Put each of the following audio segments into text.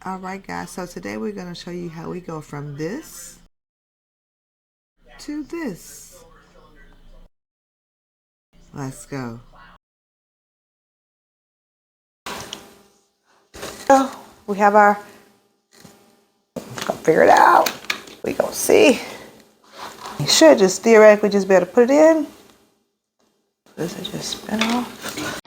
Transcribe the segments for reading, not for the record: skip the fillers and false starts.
Alright guys, so today we're going to show you how we go from this to this. Let's go. So we have our, gonna figure it out. We gonna see. You should just theoretically just be able to put it in. Does it just spin off?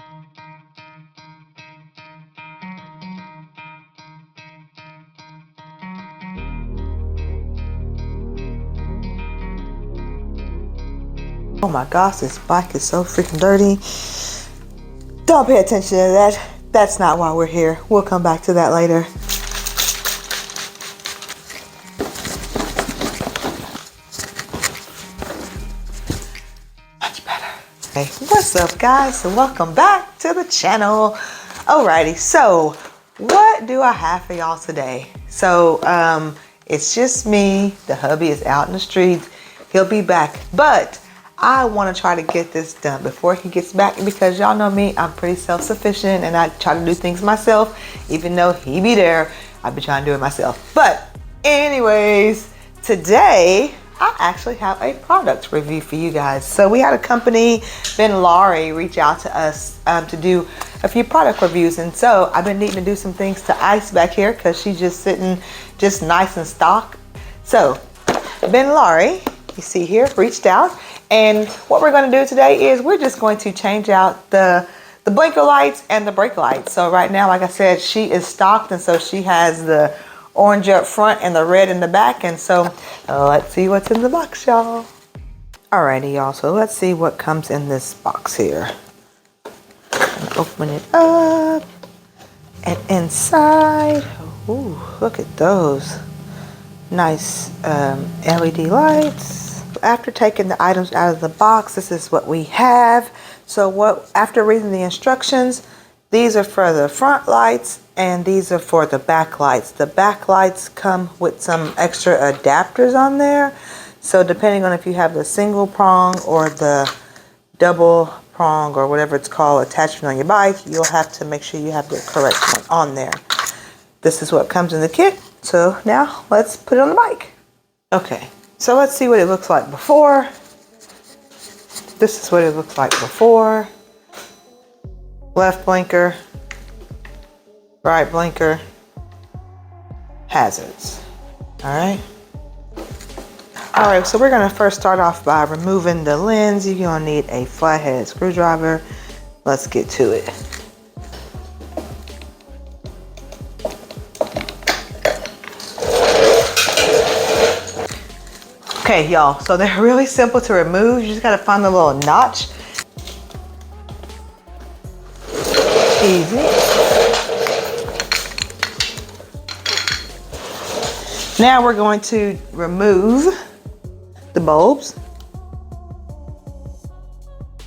Oh my gosh, this bike is so freaking dirty. Don't pay attention to that. That's not why we're here. We'll come back to that later. Much better. Hey, what's up guys? And welcome back to the channel. Alrighty, so what do I have for y'all today? So it's just me. The hubby is out in the streets. He'll be back, but I want to try to get this done before he gets back, because y'all know me, I'm pretty self-sufficient and I try to do things myself. Even though he be there, I be trying to do it myself. But anyways, today I actually have a product review for you guys. So we had a company, Benlari, reach out to us to do a few product reviews, and so I've been needing to do some things to Ice back here because she's just sitting just nice and stock. So Benlari, you see here, reached out. And what we're going to do today is we're just going to change out the blinker lights and the brake lights. So right now, like I said, she is stocked, and so she has the orange up front and the red in the back. And so let's see what's in the box, y'all. Alrighty, y'all. So let's see what comes in this box here. Open it up, and inside, ooh, look at those nice LED lights. After taking the items out of the box, this is what we have. So after reading the instructions, these are for the front lights and these are for the back lights. The back lights come with some extra adapters on there. So depending on if you have the single prong or the double prong or whatever it's called attachment on your bike, you'll have to make sure you have the correct one on there. This is what comes in the kit. So now let's put it on the bike. Okay. So let's see what it looks like before. This is what it looks like before. Left blinker, right blinker, hazards. All right. All right, so we're gonna first start off by removing the lens. You're gonna need a flathead screwdriver. Let's get to it. Okay, y'all, so they're really simple to remove. You just gotta find the little notch. Easy. Now we're going to remove the bulbs.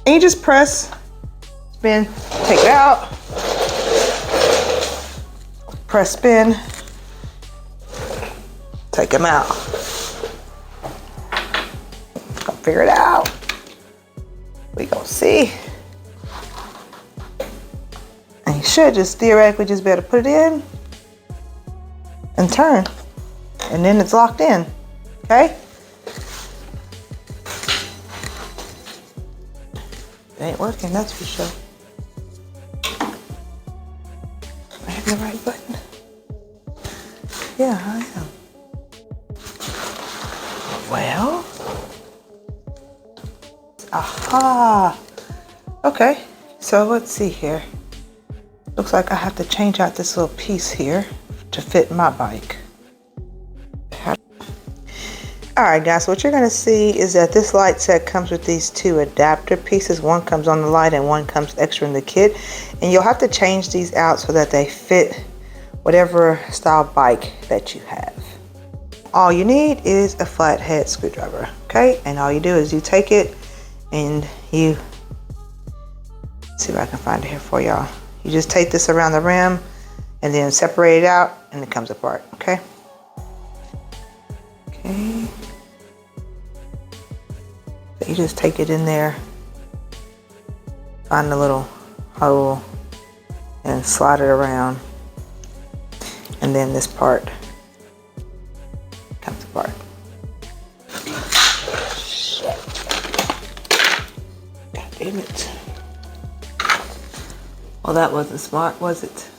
And you just press, spin, take it out. Press spin, take them out. Figure it out. We gonna see. And you should just theoretically just be able to put it in and turn, and then it's locked in. Okay. It ain't working, that's for sure. I have the right button. Yeah, I am. Well. Aha! Okay, so let's see here. Looks like I have to change out this little piece here to fit my bike. Alright guys, so what you're going to see is that this light set comes with these two adapter pieces. One comes on the light and one comes extra in the kit. And you'll have to change these out so that they fit whatever style bike that you have. All you need is a flathead screwdriver, okay? And all you do is you take it and you, see if I can find it here for y'all. You just take this around the rim and then separate it out and it comes apart, okay? Okay. So you just take it in there, find the little hole and slide it around. And And then this part comes apart. Shit. God damn it. Well, that wasn't smart, was it?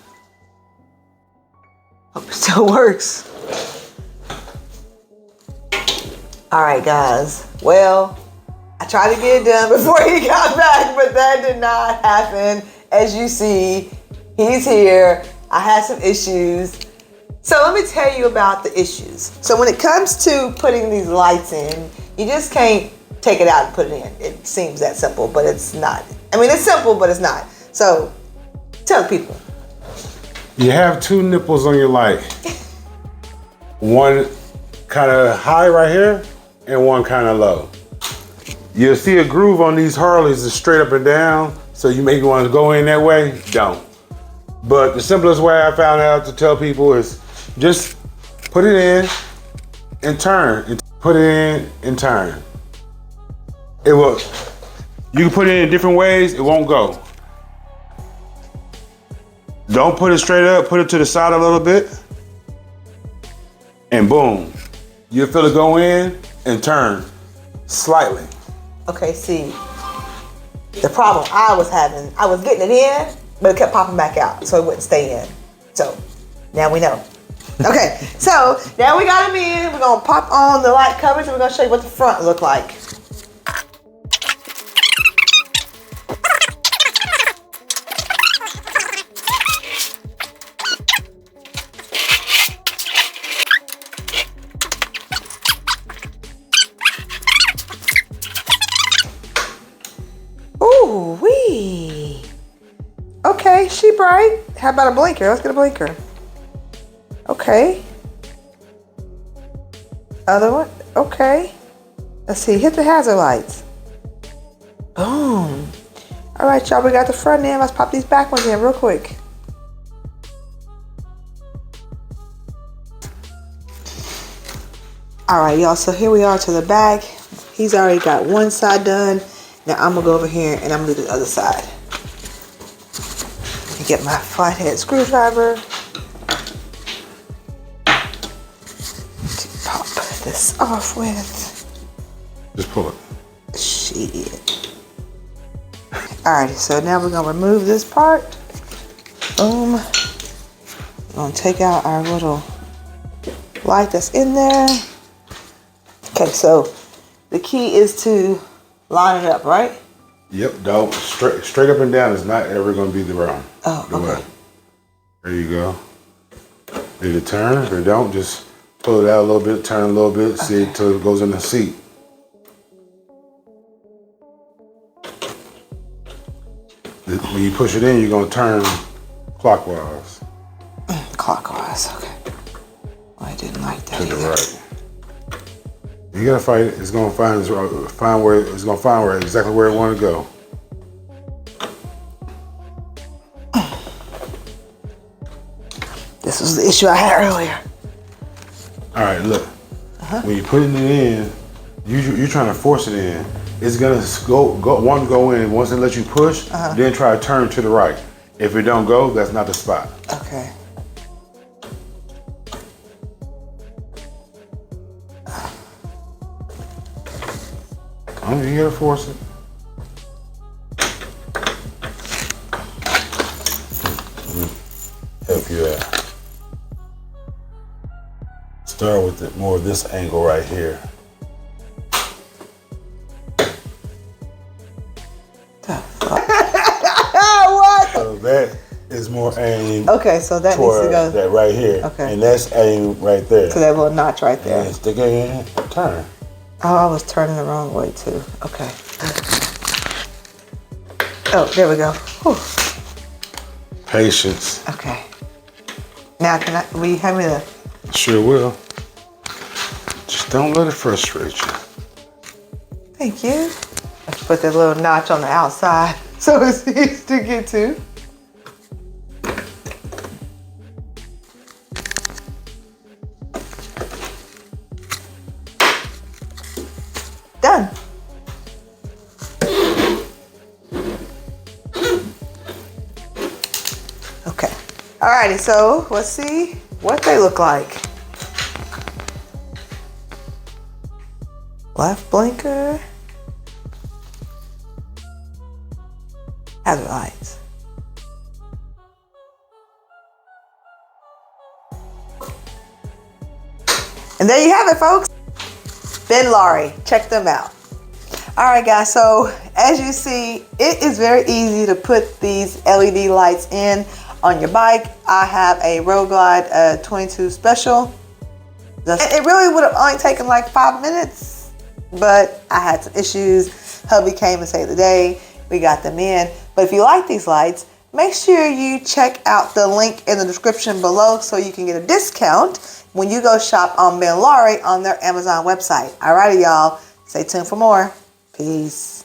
Hope it still works. All right, guys. Well, I tried to get it done before he got back, but that did not happen. As you see, he's here. I had some issues. So let me tell you about the issues. So when it comes to putting these lights in, you just can't take it out and put it in. It seems that simple, but it's not. I mean, it's simple, but it's not. So tell the people. You have two nipples on your light. One kind of high right here and one kind of low. You'll see a groove on these Harleys is straight up and down, so you may want to go in that way, don't. But the simplest way I found out to tell people is just put it in and turn. Put it in and turn. It will, you can put it in different ways, it won't go. Don't put it straight up, put it to the side a little bit, and boom. You'll feel it go in and turn slightly. Okay, see, the problem I was having, I was getting it in, but it kept popping back out, so it wouldn't stay in. So now we know. Okay, so now we got them in. We're gonna pop on the light covers and we're gonna show you what the front look like. Ooh wee. Okay, she bright. How about a blinker? Let's get a blinker. Okay. Other one. Okay. Let's see. Hit the hazard lights. Boom. All right, y'all. We got the front end. Let's pop these back ones in real quick. All right, y'all. So here we are to the back. He's already got one side done. Now I'm gonna go over here and I'm gonna do the other side. And get my flathead screwdriver. Pop this off with. Just pull it. Shit. Alrighty, so now we're gonna remove this part. Boom. We're gonna take out our little light that's in there. Okay, so the key is to line it up, right? Yep, don't. Straight up and down is not ever gonna be the wrong. Oh, okay. There you go. Did it turn? If it don't, just pull it out a little bit, turn a little bit, see it till it goes in the seat. When you push it in, you're gonna turn clockwise. Clockwise, okay. Oh, I didn't like that. To the right. You gotta fight it. It's gonna find where exactly where it want to go. This was the issue I had earlier. All right, look. When you're putting it in, you're trying to force it in. It's gonna go in. Once it lets you push, then try to turn to the right. If it don't go, that's not the spot. Okay. Oh, you gotta force it. Help you out. Start with more of this angle right here. What? So that is more aimed. Okay, so that needs to go. That right here. Okay. And that's aimed right there. So that little notch right there. And stick it in, turn. Oh, I was turning the wrong way too. Okay. Oh, there we go. Whew. Patience. Okay. Now, will you have me to? Sure will. Just don't let it frustrate you. Thank you. Let's put that little notch on the outside so it's easy to get to. Done. Okay. Alrighty, so let's see. what they look like. Left blinker. Hazard lights. And there you have it, folks. Benlari, check them out. All right, guys, so as you see, it is very easy to put these LED lights in on your bike. I have a Road Glide 22 Special. It really would have only taken like 5 minutes, but I had some issues. Hubby came and saved the day. We got them in. But if you like these lights, make sure you check out the link in the description below so you can get a discount when you go shop on Benlari on their Amazon website. Alrighty, y'all. Stay tuned for more. Peace.